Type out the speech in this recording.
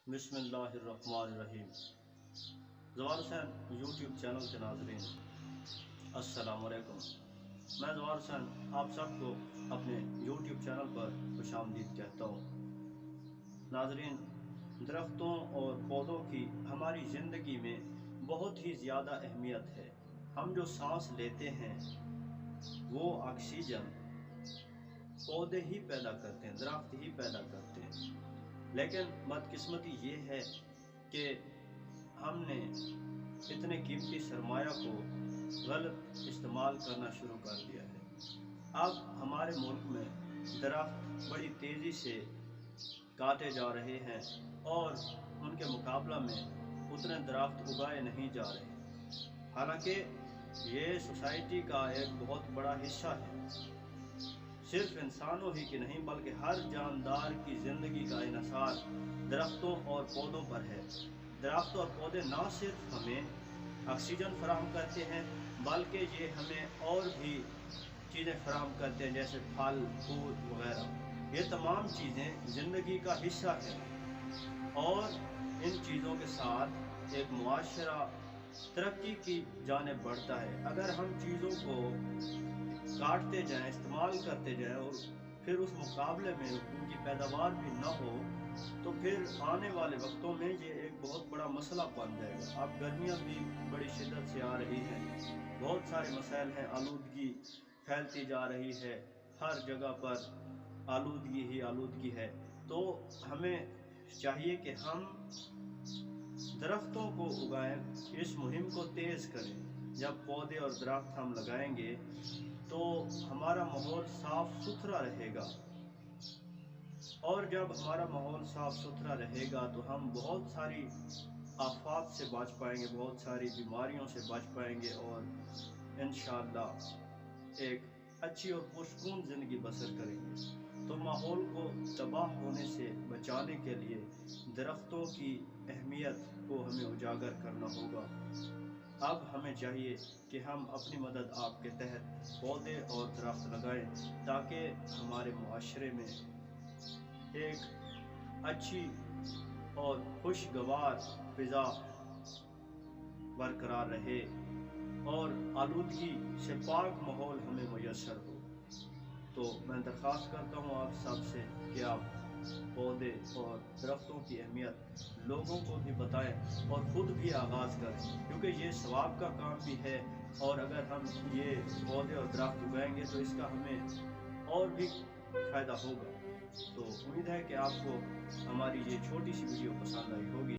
बिस्मिल्लाहिर्रहमानिर्रहीम। जवार Hussain YouTube channel के नाजरीन, अस्सलाम वालेकुम। मैं जवार हुसैन आप सबको अपने यूट्यूब चैनल पर खुशामदीद कहता हूँ। नाजरीन, दरख्तों और पौधों की हमारी ज़िंदगी में बहुत ही ज़्यादा अहमियत है। हम जो सांस लेते हैं वो ऑक्सीजन पौधे ही पैदा करते हैं, दरख्त ही पैदा करते हैं। लेकिन बदकिस्मती ये है कि हमने इतने कीमती सरमाया को गलत इस्तेमाल करना शुरू कर दिया है। अब हमारे मुल्क में दरख्त बड़ी तेज़ी से काटे जा रहे हैं और उनके मुकाबला में उतने दरख्त उगाए नहीं जा रहे। हालांकि ये सोसाइटी का एक बहुत बड़ा हिस्सा है। सिर्फ इंसानों ही की नहीं बल्कि हर जानदार की ज़िंदगी का इन्हिसार दरख्तों और पौधों पर है। दरख्त और पौधे ना सिर्फ हमें ऑक्सीजन फराहम करते हैं बल्कि ये हमें और भी चीज़ें फराहम करते हैं, जैसे फल फूल वगैरह। ये तमाम चीज़ें ज़िंदगी का हिस्सा हैं और इन चीज़ों के साथ एक मुआशरा तरक्की की जानिब बढ़ता है। अगर हम चीज़ों को काटते जाएं, इस्तेमाल करते जाएं और फिर उस मुकाबले में उनकी पैदावार भी ना हो तो फिर आने वाले वक्तों में ये एक बहुत बड़ा मसला बन जाएगा। अब गर्मियाँ भी बड़ी शिद्दत से आ रही हैं, बहुत सारे मसाइल हैं, आलूदगी फैलती जा रही है, हर जगह पर आलूदगी ही आलूदगी है। तो हमें चाहिए कि हम दरख्तों को उगाएं, इस मुहिम को तेज़ करें। जब पौधे और दरख्त हम लगाएंगे तो हमारा माहौल साफ़ सुथरा रहेगा और जब हमारा माहौल साफ़ सुथरा रहेगा तो हम बहुत सारी आफात से बच पाएंगे, बहुत सारी बीमारियों से बच पाएंगे और इंशाअल्लाह एक अच्छी और पुरसकून ज़िंदगी बसर करेंगे। तो माहौल को तबाह होने से बचाने के लिए दरख्तों की अहमियत को हमें उजागर करना होगा। अब हमें चाहिए कि हम अपनी मदद आपके तहत पौधे और दरख्त लगाएं ताकि हमारे मुआशरे में एक अच्छी और खुशगवार फ़िज़ा बरकरार रहे और आलूदगी से पाक माहौल हमें मुयस्सर हो। तो मैं दरख्वास्त करता हूँ आप सब से कि आप पौधे और दरख्तों की अहमियत लोगों को भी बताएं और ख़ुद भी आगाज़ करें, क्योंकि ये सवाब का काम भी है। और अगर हम ये पौधे और दरख्त उगाएंगे तो इसका हमें और भी फ़ायदा होगा। तो उम्मीद है कि आपको हमारी ये छोटी सी वीडियो पसंद